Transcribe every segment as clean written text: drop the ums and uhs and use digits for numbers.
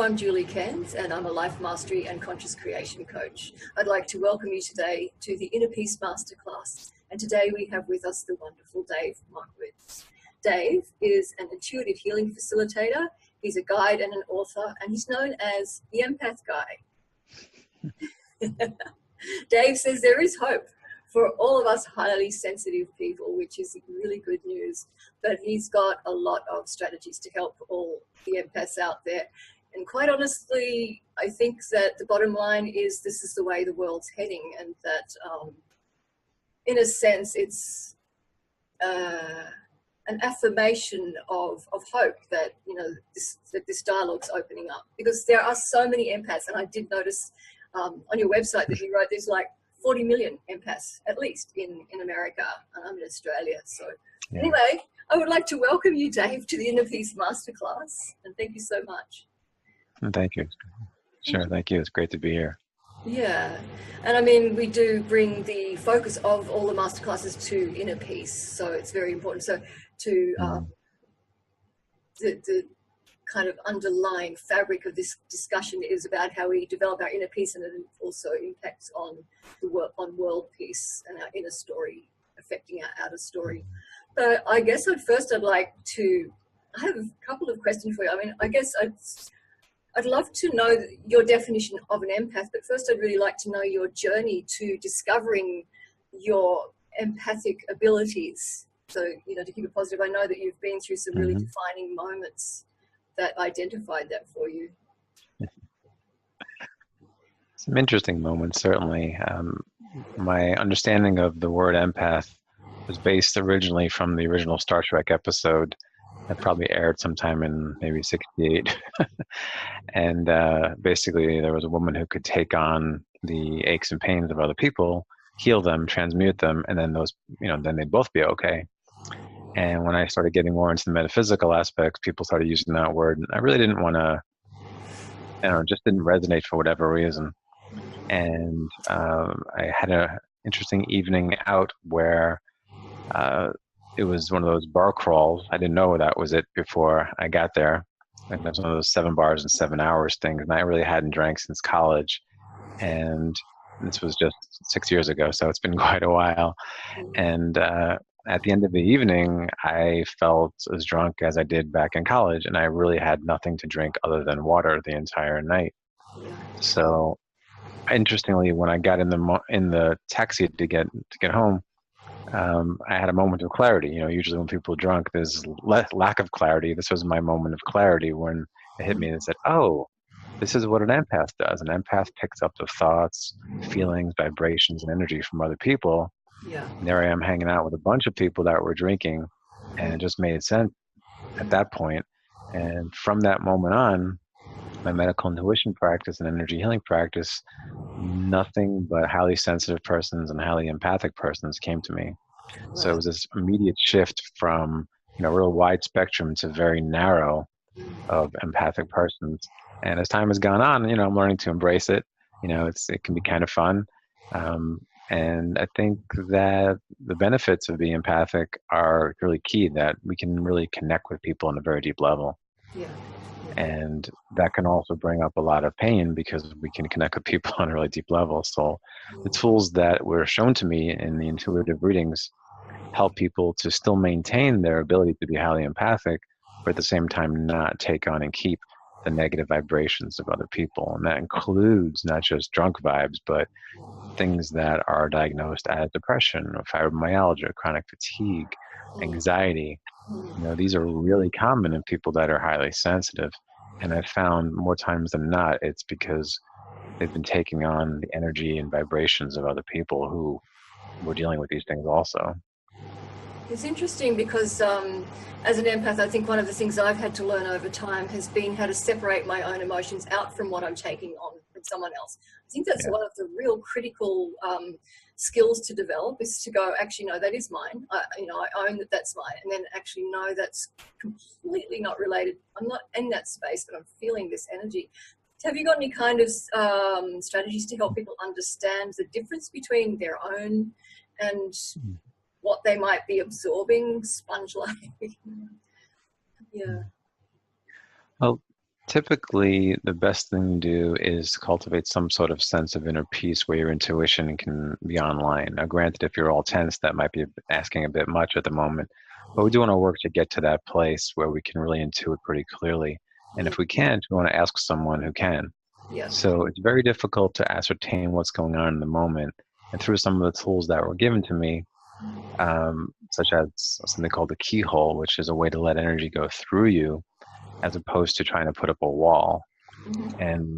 I'm Julie Cairnes, and I'm a life mastery and conscious creation coach. I'd like to welcome you today to the Inner Peace Masterclass. And today we have with us the wonderful Dave Markowitz. Dave is an intuitive healing facilitator. He's a guide and an author, and he's known as the Empath Guy. Dave says there is hope for all of us highly sensitive people, which is really good news. But he's got a lot of strategies to help all the empaths out there. And quite honestly, I think that the bottom line is this is the way the world's heading, and that in a sense it's an affirmation of hope that, you know, this dialogue's opening up. Because there are so many empaths, and I did notice on your website that you wrote there's like 40 million empaths, at least in America, and I'm in Australia. So yeah. Anyway, I would like to welcome you, Dave, to the Inner Peace Masterclass, and thank you so much. Thank you. Sure, thank you. It's great to be here. Yeah, and I mean, we do bring the focus of all the masterclasses to inner peace, so it's very important. So to the kind of underlying fabric of this discussion is about how we develop our inner peace, and it also impacts on the world peace and our inner story affecting our outer story. So I guess I'd like to, I have a couple of questions for you. I mean, I guess I'd love to know your definition of an empath, but first I'd really like to know your journey to discovering your empathic abilities. So, you know, to keep it positive, I know that you've been through some really defining moments that identified that for you. Some interesting moments, certainly. My understanding of the word empath was based originally from the original Star Trek episode that probably aired sometime in maybe '68. And basically there was a woman who could take on the aches and pains of other people, heal them, transmute them, and then those, you know, then they'd both be okay. And when I started getting more into the metaphysical aspects, people started using that word. And I really didn't want to, you know, it just didn't resonate for whatever reason. And I had an interesting evening out where it was one of those bar crawls. I didn't know that was it before I got there. Like, that was one of those 7 bars in 7 hours things. And I really hadn't drank since college. And this was just 6 years ago, so it's been quite a while. And at the end of the evening, I felt as drunk as I did back in college, and I really had nothing to drink other than water the entire night. So, interestingly, when I got in the taxi to get home, I had a moment of clarity. You know, usually when people are drunk, there's lack of clarity. This was my moment of clarity when it hit me and said, "Oh, this is what an empath does. An empath picks up the thoughts, feelings, vibrations, and energy from other people." Yeah. And there I am hanging out with a bunch of people that were drinking, and it just made sense at that point. And from that moment on, my medical intuition practice and energy healing practice, nothing but highly sensitive persons and highly empathic persons came to me. Right. So it was this immediate shift from, you know, real wide spectrum to very narrow of empathic persons. And as time has gone on, you know, I'm learning to embrace it. You know, it can be kind of fun. And I think that the benefits of being empathic are really key, that we can really connect with people on a very deep level. Yeah. And that can also bring up a lot of pain because we can connect with people on a really deep level. So the tools that were shown to me in the intuitive readings help people to still maintain their ability to be highly empathic, but at the same time not take on and keep the negative vibrations of other people. And that includes not just drunk vibes, but things that are diagnosed as depression or fibromyalgia, chronic fatigue, anxiety. You know, these are really common in people that are highly sensitive. And I've found more times than not, it's because they've been taking on the energy and vibrations of other people who were dealing with these things also. It's interesting because as an empath, I think one of the things I've had to learn over time has been how to separate my own emotions out from what I'm taking on from someone else. I think that's one of the real critical skills to develop, is to go, actually, no, that is mine. I own that that's mine. And then actually, no, that's completely not related. I'm not in that space, but I'm feeling this energy. Have you got any kind of strategies to help people understand the difference between their own and what they might be absorbing sponge-like? Yeah. Well, Typically, the best thing to do is cultivate some sort of sense of inner peace where your intuition can be online. Now, granted, if you're all tense, that might be asking a bit much at the moment, but we do want to work to get to that place where we can really intuit pretty clearly. And if we can't, we want to ask someone who can. Yeah. So it's very difficult to ascertain what's going on in the moment. And through some of the tools that were given to me, such as something called the keyhole, which is a way to let energy go through you, as opposed to trying to put up a wall. And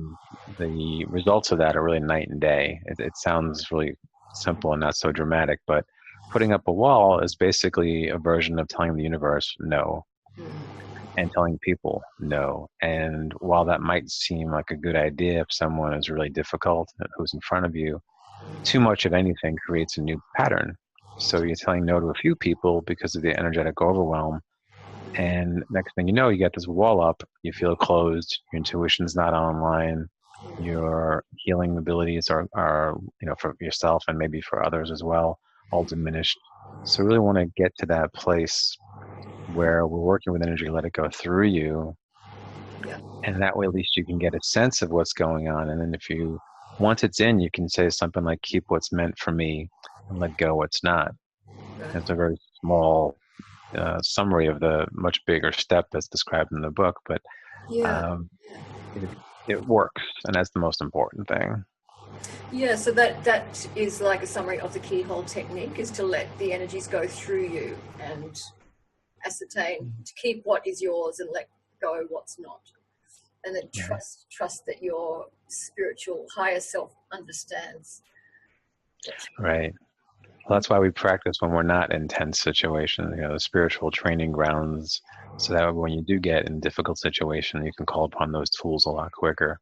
the results of that are really night and day. It sounds really simple and not so dramatic, but putting up a wall is basically a version of telling the universe no, and telling people no. And while that might seem like a good idea if someone is really difficult who's in front of you, too much of anything creates a new pattern. So you're telling no to a few people because of the energetic overwhelm. And next thing you know, you get this wall up, you feel closed, your intuition's not online, your healing abilities are for yourself and maybe for others as well, all diminished. So really want to get to that place where we're working with energy, let it go through you. Yeah. And that way, at least you can get a sense of what's going on. And then once it's in, you can say something like, keep what's meant for me and let go what's not. It's a very small summary of the much bigger step that's described in the book, but it works, and that's the most important thing. Yeah, so that is like a summary of the keyhole technique, is to let the energies go through you and ascertain, to keep what is yours and let go what's not. And then trust that your spiritual higher self understands. Right. Well, that's why we practice when we're not in tense situations, the spiritual training grounds, so that when you do get in a difficult situation, you can call upon those tools a lot quicker.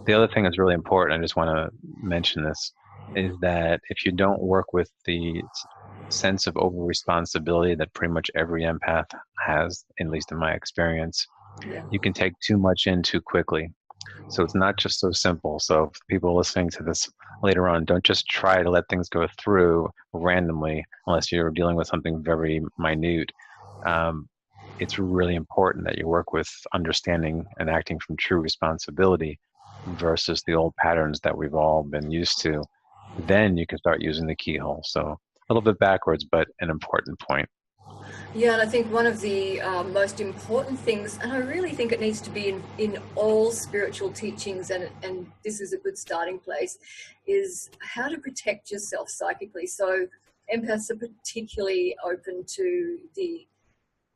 The other thing that's really important, I just want to mention this, is that if you don't work with the sense of over-responsibility that pretty much every empath has, at least in my experience, you can take too much in too quickly. So it's not just so simple. So if people listening to this later on, don't just try to let things go through randomly unless you're dealing with something very minute. It's really important that you work with understanding and acting from true responsibility versus the old patterns that we've all been used to. Then you can start using the keyhole. So a little bit backwards, but an important point. Yeah, and I think one of the most important things, and I really think it needs to be in all spiritual teachings, and this is a good starting place, is how to protect yourself psychically. So empaths are particularly open to the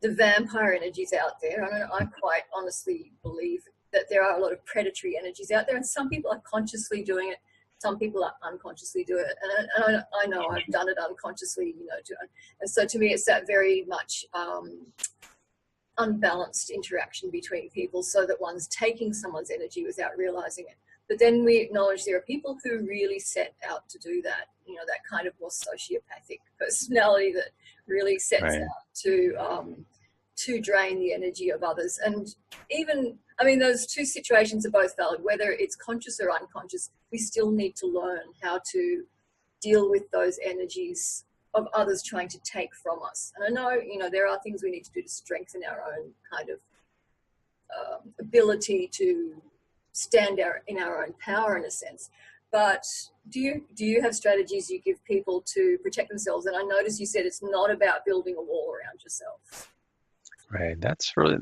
vampire energies out there. And I quite honestly believe that there are a lot of predatory energies out there, and some people are consciously doing it. Some people are unconsciously do it, and I know I've done it unconsciously, and so to me it's that very much unbalanced interaction between people, so that one's taking someone's energy without realizing it. But then we acknowledge there are people who really set out to do that, that kind of more sociopathic personality that really sets out to drain the energy of others. And even, those two situations are both valid, whether it's conscious or unconscious. We still need to learn how to deal with those energies of others trying to take from us. And I know, there are things we need to do to strengthen our own kind of ability to stand in our own power, in a sense. But do you have strategies you give people to protect themselves? And I notice you said it's not about building a wall around yourself. Right. That's really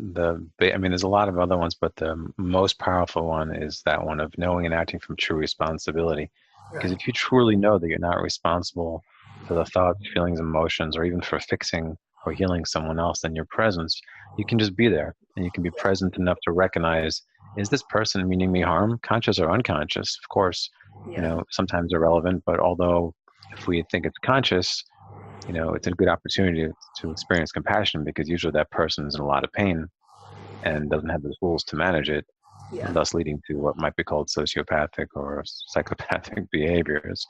there's a lot of other ones, but the most powerful one is that one of knowing and acting from true responsibility. Because if you truly know that you're not responsible for the thoughts, feelings, emotions, or even for fixing or healing someone else, then your presence, you can just be there, and you can be present enough to recognize, is this person meaning me harm, conscious or unconscious? Of course, sometimes irrelevant, but although if we think it's conscious, it's a good opportunity to experience compassion, because usually that person is in a lot of pain and doesn't have the tools to manage it, thus leading to what might be called sociopathic or psychopathic behaviors.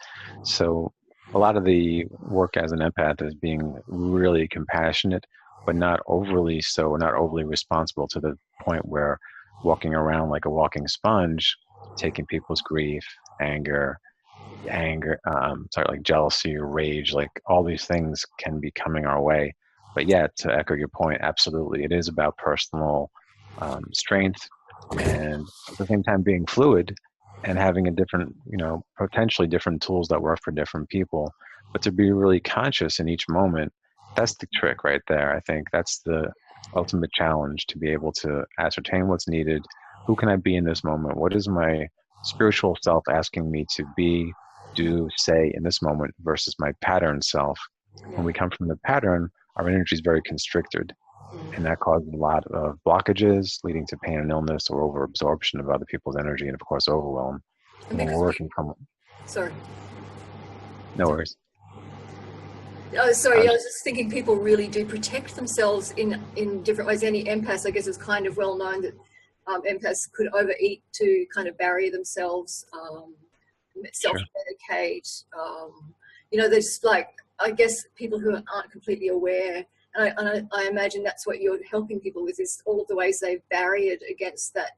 So a lot of the work as an empath is being really compassionate, but not overly so, not overly responsible to the point where walking around like a walking sponge, taking people's grief, anger, like jealousy or rage, like all these things can be coming our way. But yeah, to echo your point, absolutely, it is about personal strength and at the same time being fluid and having a different, potentially different tools that work for different people. But to be really conscious in each moment, that's the trick right there. I think that's the ultimate challenge, to be able to ascertain what's needed. Who can I be in this moment? What is my spiritual self asking me to be, do, say in this moment versus my pattern self? When we come from the pattern, our energy is very constricted, and that causes a lot of blockages, leading to pain and illness or overabsorption of other people's energy, and of course overwhelm. And when we're working from... Sorry. No worries. Oh, sorry, I was just thinking people really do protect themselves in different ways. Any empaths, I guess, is kind of well known that empaths could overeat to kind of bury themselves, self-medicate. There's like, I guess, people who aren't completely aware, and I imagine that's what you're helping people with, is all of the ways they've barriered against that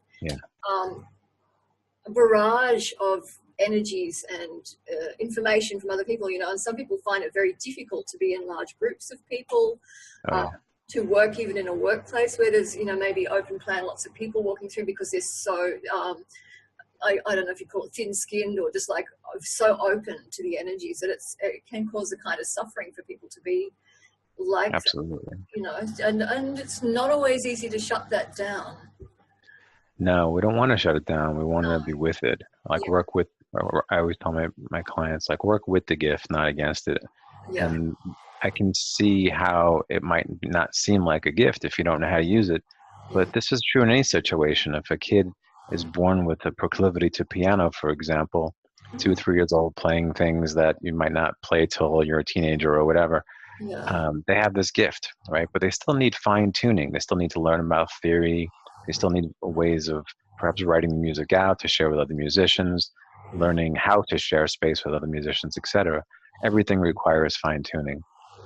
barrage of energies and information from other people, and some people find it very difficult to be in large groups of people, to work even in a workplace where there's, maybe open plan, lots of people walking through, because they're so, I don't know if you call it thin-skinned or just like so open to the energies that it can cause a kind of suffering for people to be like Absolutely. that, and it's not always easy to shut that down. No, we don't want to shut it down. We want to be with it. Work with, I always tell my clients, work with the gift, not against it. Yeah. And I can see how it might not seem like a gift if you don't know how to use it. But this is true in any situation. If a kid is born with a proclivity to piano, for example, 2 or 3 years old, playing things that you might not play till you're a teenager or whatever, they have this gift, right? But they still need fine tuning. They still need to learn about theory. They still need ways of perhaps writing the music out to share with other musicians, learning how to share space with other musicians, etc. Everything requires fine tuning.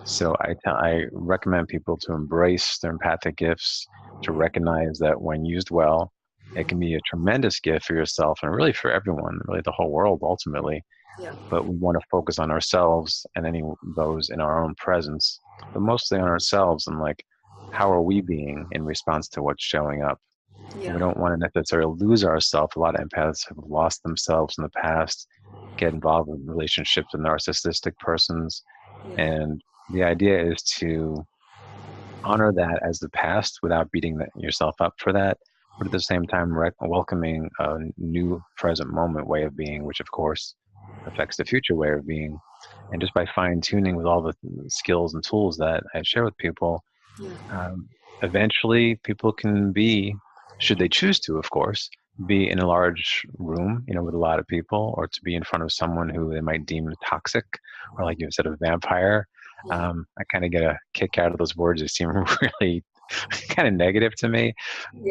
So I recommend people to embrace their empathic gifts, to recognize that when used well, it can be a tremendous gift for yourself and really for everyone, really the whole world ultimately. Yeah. But we want to focus on ourselves and any of those in our own presence, but mostly on ourselves and how are we being in response to what's showing up? Yeah. We don't want to necessarily lose ourselves. A lot of empaths have lost themselves in the past, get involved in relationships with narcissistic persons. Yeah. And the idea is to honor that as the past without beating yourself up for that, but at the same time welcoming a new present moment way of being, which of course affects the future way of being. And just by fine-tuning with all the skills and tools that I share with people, eventually people can be, should they choose to, of course, be in a large room, with a lot of people, or to be in front of someone who they might deem toxic, or like you said, a vampire. I kind of get a kick out of those words. They seem really kind of negative to me,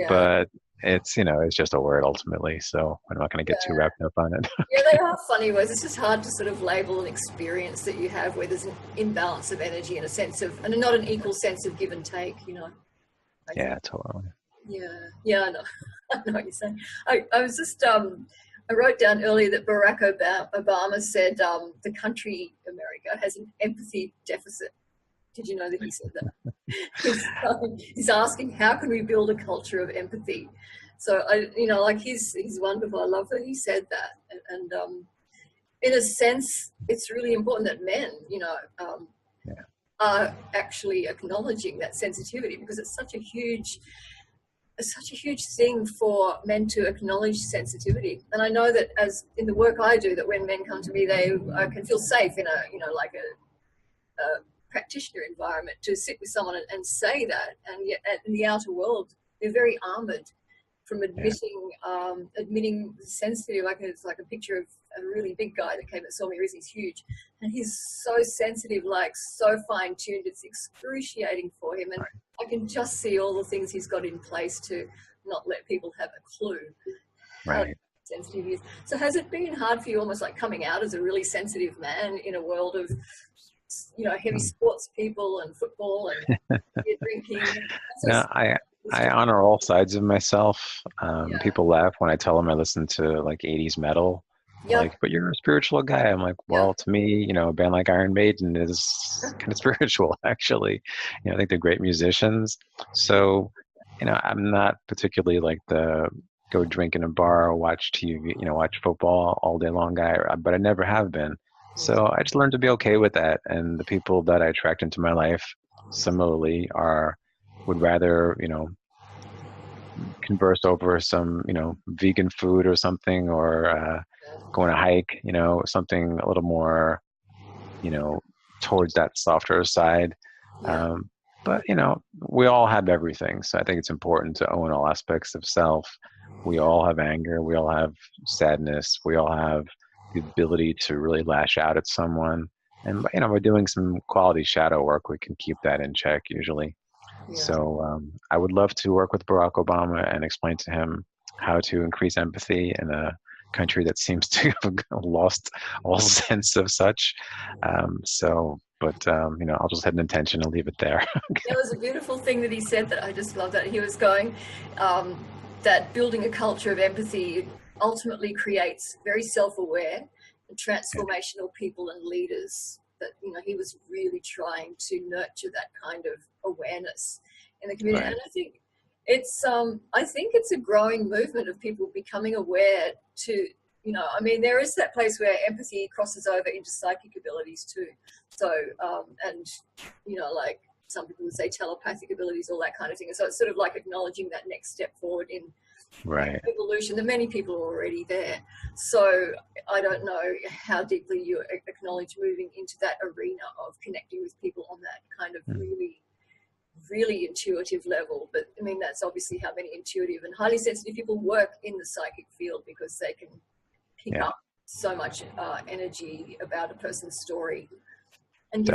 but it's, it's just a word ultimately. So I'm not going to get too wrapped up on it. They are funny words. It's just hard to sort of label an experience that you have where there's an imbalance of energy and a sense of, and not an equal sense of give and take, Yeah, totally. Yeah, I know. I know what you're saying. I was just, I wrote down earlier that Barack Obama said the country, America, has an empathy deficit. Did you know that he said that? He's asking, how can we build a culture of empathy? So, he's wonderful. I love that he said that. And in a sense, it's really important that men, are actually acknowledging that sensitivity, because it's such a huge thing for men to acknowledge sensitivity. And I know that as in the work I do, that when men come to me, they can feel safe in a practitioner environment to sit with someone and say that. And yet in the outer world, they're very armored from admitting sensitive. It's like a picture of a really big guy that came and saw me recently. He's huge, and he's so sensitive, so fine-tuned. It's excruciating for him, and I can just see all the things he's got in place to not let people have a clue how sensitive he is. So has it been hard for you, almost like coming out as a really sensitive man in a world of heavy sports people and football and beer drinking? No, I honor all sides of myself. People laugh when I tell them I listen to 80s metal. But you're a spiritual guy. I'm like, well, to me, a band like Iron Maiden is kind of spiritual, actually. I think they're great musicians. So, I'm not particularly the go drink in a bar or watch TV, watch football all day long guy, but I never have been. So I just learned to be okay with that. And the people that I attract into my life similarly would rather, converse over some, vegan food or something, or go on a hike, something a little more, towards that softer side. Yeah. But, we all have everything. So I think it's important to own all aspects of self. We all have anger. We all have sadness. We all have the ability to really lash out at someone. And, by doing some quality shadow work, we can keep that in check usually. Yeah. So I would love to work with Barack Obama and explain to him how to increase empathy in a country that seems to have lost all sense of such. But I'll just have an intention and leave it there. There was a beautiful thing that he said that I just love, that he was going, that building a culture of empathy ultimately creates very self-aware and transformational people and leaders. That, he was really trying to nurture that kind of awareness in the community. Right. And I think it's a growing movement of people becoming aware to, there is that place where empathy crosses over into psychic abilities too. So, like some people would say telepathic abilities, all that kind of thing. And so it's sort of like acknowledging that next step forward in evolution. And many people are already there. So I don't know how deeply you acknowledge moving into that arena of connecting with people on that kind of really, really intuitive level. But that's obviously how many intuitive and highly sensitive people work in the psychic field, because they can pick up so much energy about a person's story and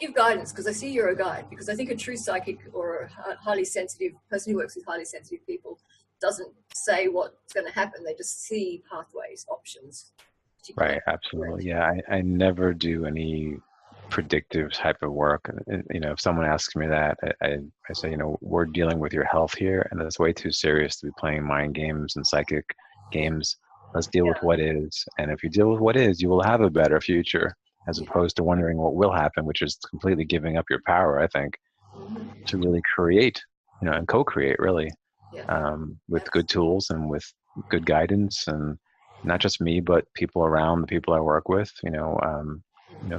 give guidance, because I see you're a guide. Because I think a true psychic or a highly sensitive person who works with highly sensitive people doesn't say what's going to happen. They just see pathways, options. Right, absolutely. Yeah, I never do any predictive type of work. If someone asks me that, I say, we're dealing with your health here, and that's way too serious to be playing mind games and psychic games. Let's deal with what is. And if you deal with what is, you will have a better future, as opposed to wondering what will happen, which is completely giving up your power, I think, to really create, and co-create, really. With good tools and with good guidance, and not just me, but people around, the people I work with.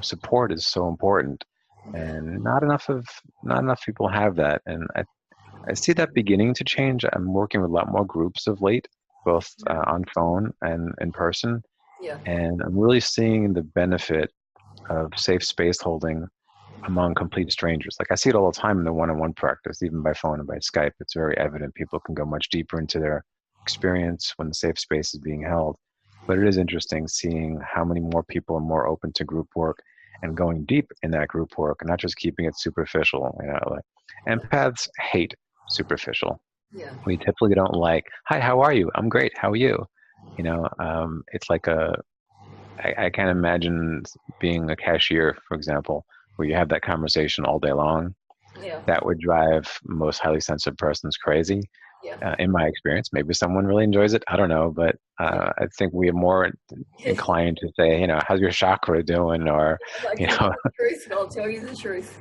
Support is so important, and not enough people have that. And I see that beginning to change. I'm working with a lot more groups of late, both on phone and in person, and I'm really seeing the benefit of safe space holding among complete strangers. Like I see it all the time in the one-on-one practice, even by phone and by Skype. It's very evident people can go much deeper into their experience when the safe space is being held. But it is interesting seeing how many more people are more open to group work and going deep in that group work, and not just keeping it superficial. Like empaths hate superficial. We typically don't like, hi, how are you? I'm great. How are you? It's like I can't imagine being a cashier, for example, where you have that conversation all day long. That would drive most highly sensitive persons crazy. In my experience, maybe someone really enjoys it. I don't know, but I think we are more inclined to say, how's your chakra doing, or the truth, I'll tell you the truth.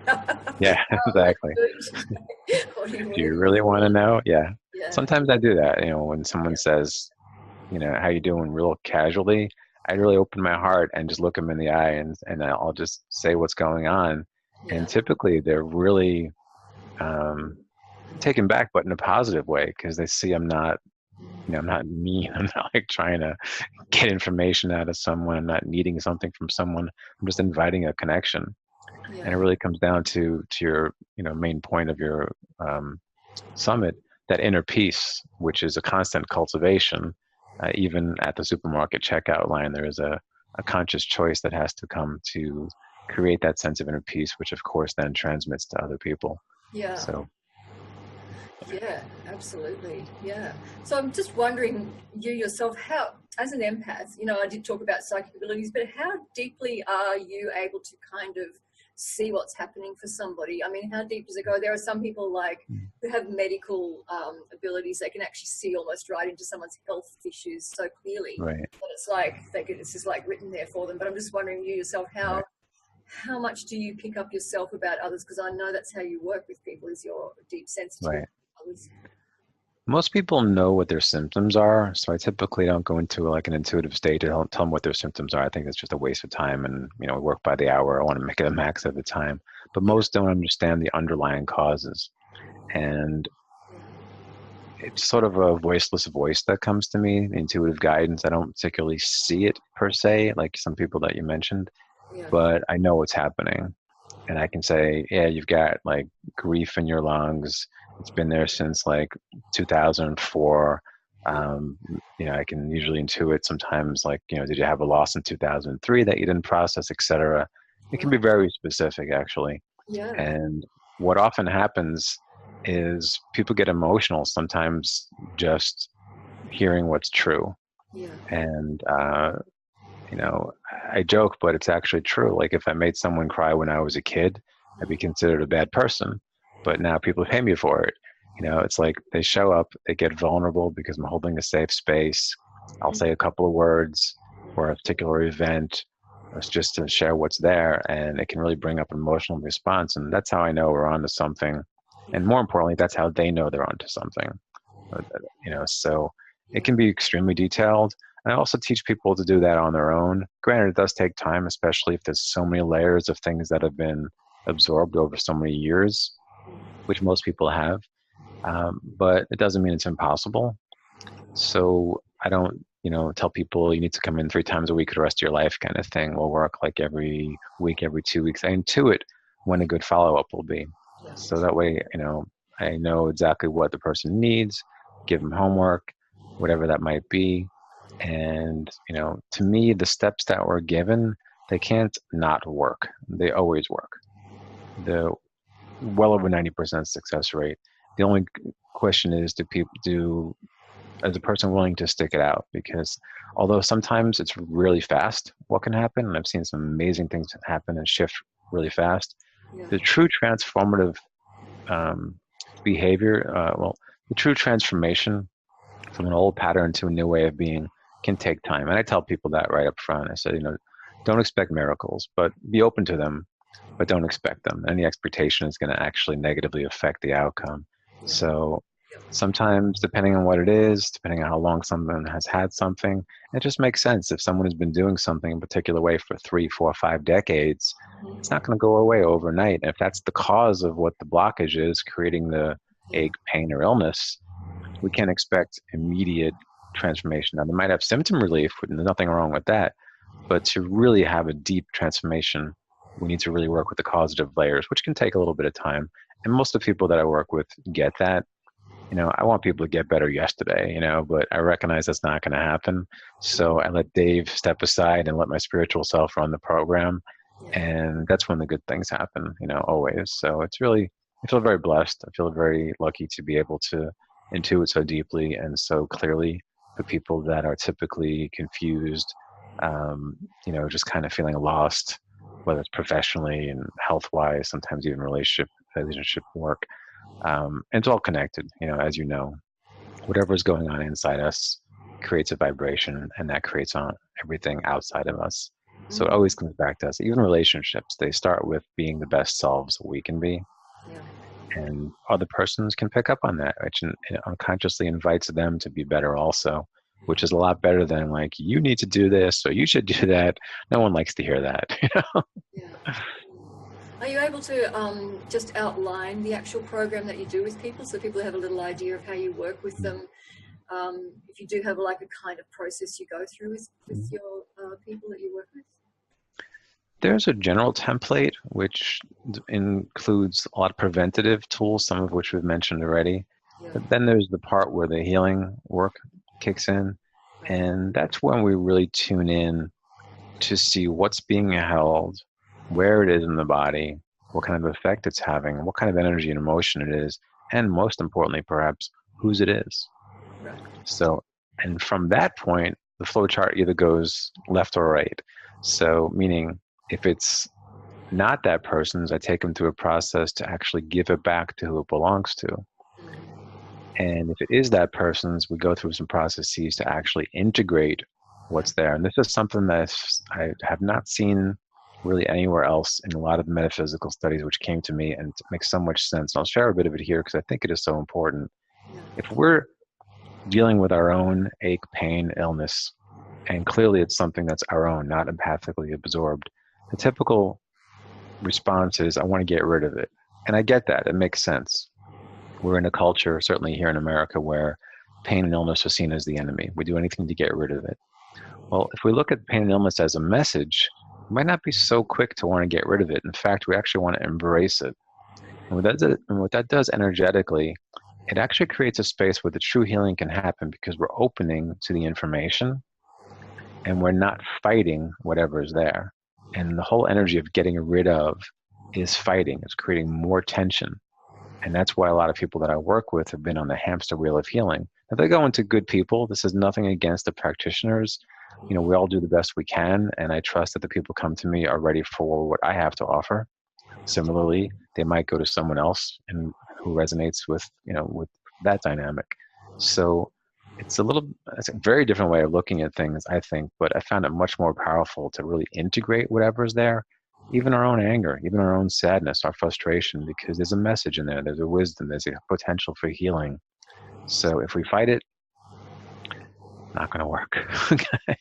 Yeah, exactly. Do you really want to know? Yeah. Sometimes I do that. When someone says, how you doing, real casually, I really open my heart and just look them in the eye, and I'll just say what's going on. And typically they're really taken back, but in a positive way, because they see I'm not mean. I'm not like trying to get information out of someone. I'm not needing something from someone. I'm just inviting a connection. And it really comes down to your main point of your summit, that inner peace, which is a constant cultivation. Even at the supermarket checkout line, there is a conscious choice that has to come to create that sense of inner peace, which of course then transmits to other people. So yeah, absolutely. So I'm just wondering, you yourself, how, as an empath, I did talk about psychic abilities, but how deeply are you able to kind of see what's happening for somebody? How deep does it go? There are some people who have medical abilities. They can actually see almost right into someone's health issues so clearly. But it's like it's just like written there for them. But I'm just wondering, you yourself, how much do you pick up yourself about others? Because I know that's how you work with people, is your deep sensitivity. Most people know what their symptoms are, so I typically don't go into like an intuitive state to tell them what their symptoms are. I think it's just a waste of time, and we work by the hour. I want to make it a max of the time, but Yeah. most don't understand the underlying causes, and it's sort of a voiceless voice that comes to me, intuitive guidance. I don't particularly see it per se, like some people that you mentioned, Yeah. but I know what's happening. And I can say, yeah, you've got like grief in your lungs. It's been there since like 2004. I can usually intuit sometimes, like, did you have a loss in 2003 that you didn't process, etc. It can be Right. very specific, actually. Yeah. And what often happens is people get emotional sometimes just hearing what's true. Yeah. And I joke, but it's actually true. Like if I made someone cry when I was a kid, I'd be considered a bad person. But now people pay me for it. It's like they show up, they get vulnerable because I'm holding a safe space. I'll say a couple of words or a particular event, or it's just to share what's there, and it can really bring up an emotional response. And that's how I know we're onto something. And more importantly, that's how they know they're onto something. So it can be extremely detailed. And I also teach people to do that on their own. Granted, it does take time, especially if there's so many layers of things that have been absorbed over so many years, which most people have. But it doesn't mean it's impossible. So I don't, tell people you need to come in 3 times a week for the rest of your life kind of thing. We'll work like every week, every 2 weeks. I intuit when a good follow-up will be. So that way, I know exactly what the person needs, give them homework, whatever that might be. And, to me, the steps that were given, they can't not work. They always work. The well over 90% success rate. The only question is, is the person willing to stick it out? Because although sometimes it's really fast, what can happen, and I've seen some amazing things happen and shift really fast, the true transformative behavior, the true transformation from an old pattern to a new way of being can take time. And I tell people that right up front. I said, don't expect miracles, but be open to them, but don't expect them. Any expectation is going to actually negatively affect the outcome. So sometimes, depending on what it is, depending on how long someone has had something, it just makes sense. If someone has been doing something a particular way for 3, 4, 5 decades, it's not going to go away overnight. And if that's the cause of what the blockage is, creating the ache, pain, or illness, we can't expect immediate transformation. Now, they might have symptom relief, there's nothing wrong with that. But to really have a deep transformation, we need to really work with the causative layers, which can take a little bit of time. And most of the people that I work with get that. I want people to get better yesterday, but I recognize that's not going to happen. So I let Dave step aside and let my spiritual self run the program. And that's when the good things happen, always. So it's really, I feel very blessed. I feel very lucky to be able to intuit so deeply and so clearly for people that are typically confused, just kind of feeling lost, whether it's professionally and health-wise, sometimes even relationship work. And it's all connected, as you know. Whatever's going on inside us creates a vibration, and that creates on everything outside of us. So it always comes back to us. Even relationships, they start with being the best selves we can be. And other persons can pick up on that, which unconsciously invites them to be better also, which is a lot better than like, you need to do this, or you should do that. No one likes to hear that. Are you able to just outline the actual program that you do with people so people have a little idea of how you work with them? If you do have like a kind of process you go through with your people that you work with? There's a general template which includes a lot of preventative tools, some of which we've mentioned already. But then there's the part where the healing work kicks in. And that's when we really tune in to see what's being held, where it is in the body, what kind of effect it's having, what kind of energy and emotion it is, and most importantly, perhaps, whose it is. So, and from that point, the flow chart either goes left or right. So, meaning if it's not that person's, I take them through a process to actually give it back to who it belongs to. And if it is that person's, we go through some processes to actually integrate what's there. And this is something that I have not seen really anywhere else in a lot of metaphysical studies, which came to me and makes so much sense. And I'll share a bit of it here because I think it is so important. If we're dealing with our own ache, pain, illness, and clearly it's something that's our own, not empathically absorbed, the typical response is, I want to get rid of it. And I get that. It makes sense. We're in a culture, certainly here in America, where pain and illness are seen as the enemy. We do anything to get rid of it. Well, if we look at pain and illness as a message, we might not be so quick to want to get rid of it. In fact, we actually want to embrace it. And what that does energetically, it actually creates a space where the true healing can happen because we're opening to the information and we're not fighting whatever is there. And the whole energy of getting rid of is fighting. It's creating more tension. And that's why a lot of people that I work with have been on the hamster wheel of healing. If they go into good people, this is nothing against the practitioners. We all do the best we can. And I trust that the people come to me are ready for what I have to offer. Similarly, they might go to someone else and who resonates with that dynamic. So it's a very different way of looking at things, I think, but I found it much more powerful to really integrate whatever's there, even our own anger, even our own sadness, our frustration, because there's a message in there, there's a wisdom, there's a potential for healing. So if we fight it, not going to work. Okay.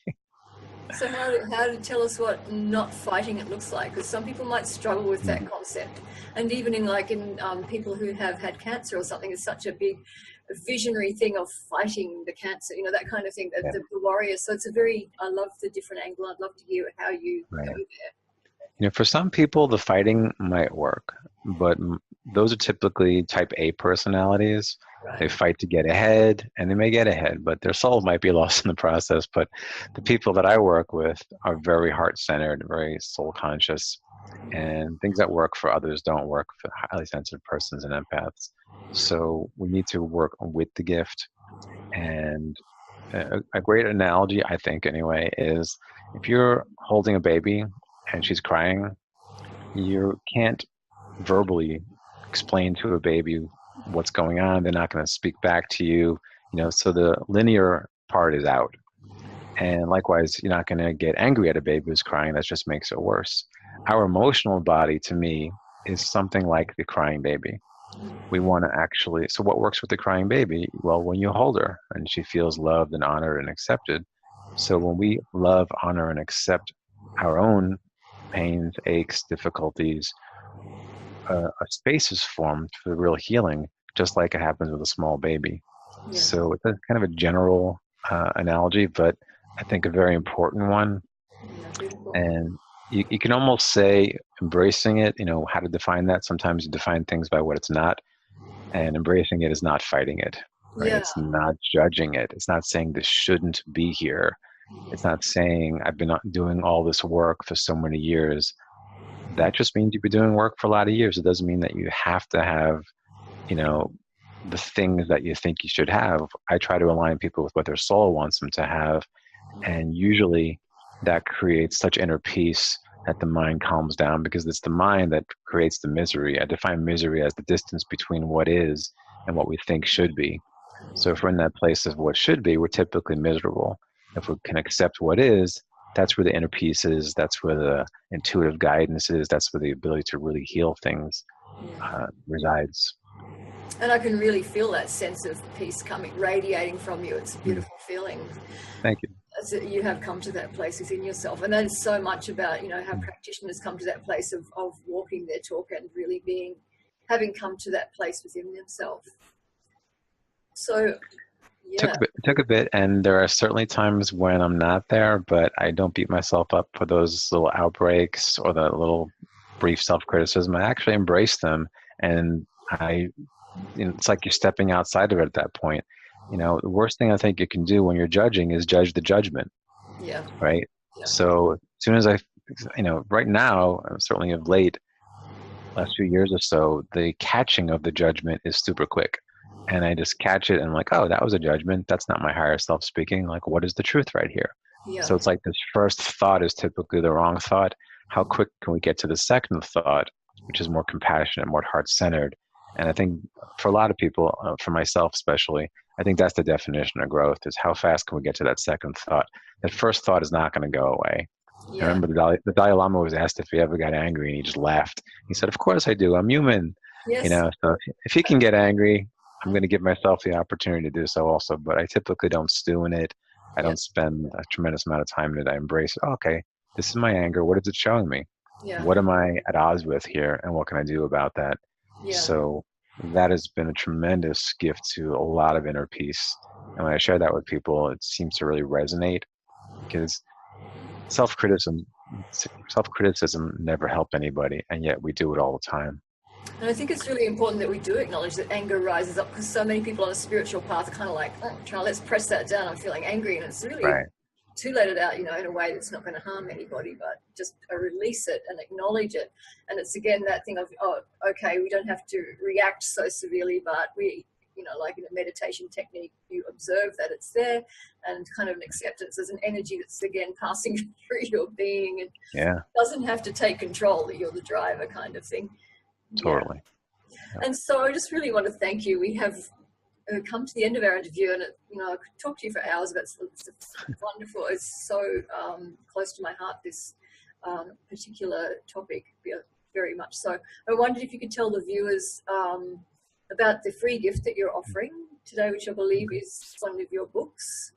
So how to tell us what not fighting it looks like? Because some people might struggle with that concept, and even in people who have had cancer or something, it's such a big visionary thing of fighting the cancer, that kind of thing, the warrior. So it's I love the different angle. I'd love to hear how you go there. For some people, the fighting might work, but those are typically type A personalities. Right. They fight to get ahead, and they may get ahead, but their soul might be lost in the process. But the people that I work with are very heart-centered, very soul-conscious, and things that work for others don't work for highly sensitive persons and empaths. So we need to work with the gift. And a great analogy, I think anyway, is if you're holding a baby and she's crying, you can't verbally explain to a baby what's going on. They're not going to speak back to you, so the linear part is out. And likewise, you're not going to get angry at a baby who's crying. That just makes it worse. Our emotional body, to me, is something like the crying baby. We want to actually, so what works with the crying baby? Well, when you hold her and she feels loved and honored and accepted. So when we love, honor, and accept our own pains, aches, difficulties, a space is formed for real healing, just like it happens with a small baby. Yeah. So it's kind of a general analogy, but I think a very important one. Yeah, and you can almost say embracing it, how to define that. Sometimes you define things by what it's not, and embracing it is not fighting it. Right? Yeah. It's not judging it. It's not saying this shouldn't be here. It's not saying I've been doing all this work for so many years. That just means you've been doing work for a lot of years. It doesn't mean that you have to have, the things that you think you should have. I try to align people with what their soul wants them to have. And usually that creates such inner peace that the mind calms down, because it's the mind that creates the misery. I define misery as the distance between what is and what we think should be. So if we're in that place of what should be, we're typically miserable. If we can accept what is, that's where the inner peace is. That's where the intuitive guidance is. That's where the ability to really heal things resides. And I can really feel that sense of peace radiating from you. It's a beautiful feeling. Thank you. You have come to that place within yourself. And that is so much about, how practitioners come to that place of walking their talk and really having come to that place within themselves. So, yeah. Took a bit, and there are certainly times when I'm not there, but I don't beat myself up for those little outbreaks or the little brief self-criticism. I actually embrace them, and it's like you're stepping outside of it at that point. The worst thing I think you can do when you're judging is judge the judgment. Yeah. Right? Yeah. So as soon as right now, certainly of late, last few years or so, the catching of the judgment is super quick. And I just catch it and I'm like, oh, that was a judgment. That's not my higher self speaking. Like, what is the truth right here? Yeah. So it's like this first thought is typically the wrong thought. How quick can we get to the second thought, which is more compassionate, more heart-centered? And I think for a lot of people, for myself especially, I think that's the definition of growth, is how fast can we get to that second thought? That first thought is not going to go away. Yeah. I remember the Dalai Lama was asked if he ever got angry, and he just laughed. He said, of course I do. I'm human. Yes. So if he can get angry, I'm going to give myself the opportunity to do so also, but I typically don't stew in it. I Yeah. don't spend a tremendous amount of time in it. I embrace, okay, this is my anger. What is it showing me? Yeah. What am I at odds with here, and what can I do about that? Yeah. So that has been a tremendous gift to a lot of inner peace. And when I share that with people, it seems to really resonate, because self-criticism self-criticism never helped anybody, and yet we do it all the time. And I think it's really important that we do acknowledge that anger rises up, because so many people on a spiritual path are kind of like, oh, let's press that down, I'm feeling angry, and it's really Right. to let it out, in a way that's not going to harm anybody, but just release it and acknowledge it. And it's again that thing of, oh, okay, we don't have to react so severely, but we, like in a meditation technique, you observe that it's there, and kind of an acceptance as an energy that's again passing through your being, and Yeah, doesn't have to take control, that you're the driver kind of thing. totally. Yeah. And so I just really want to thank you. We have come to the end of our interview, and I could talk to you for hours about it. It's wonderful. It's so close to my heart, this particular topic, very much so. I wondered if you could tell the viewers about the free gift that you're offering today, which I believe is one of your books.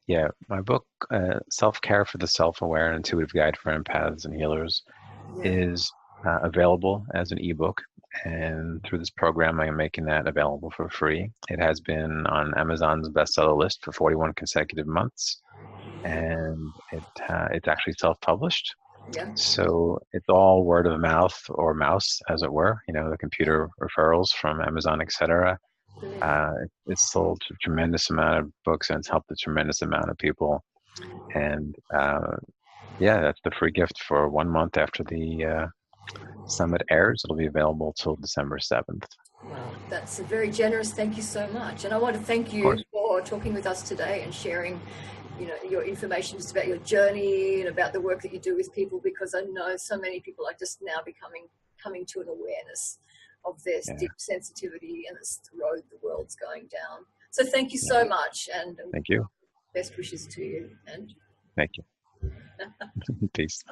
Yeah, my book, Self-Care for the Self-Aware, An Intuitive Guide for Empaths and Healers, is available as an ebook, and through this program I am making that available for free. It has been on Amazon's bestseller list for 41 consecutive months, and it's actually self-published. Yeah. So it's all word of mouth, or mouse, as it were, the computer referrals from Amazon, etc. It's sold a tremendous amount of books, and it's helped a tremendous amount of people. And that's the free gift for 1 month after the summit airs. It'll be available till December 7th. Wow, that's very generous. Thank you so much. And I want to thank you for talking with us today and sharing your information just about your journey and about the work that you do with people, because I know so many people are just now coming to an awareness of their deep sensitivity and it's the road the world's going down. So thank you so much, and thank you. Best wishes to you. And thank you. Peace.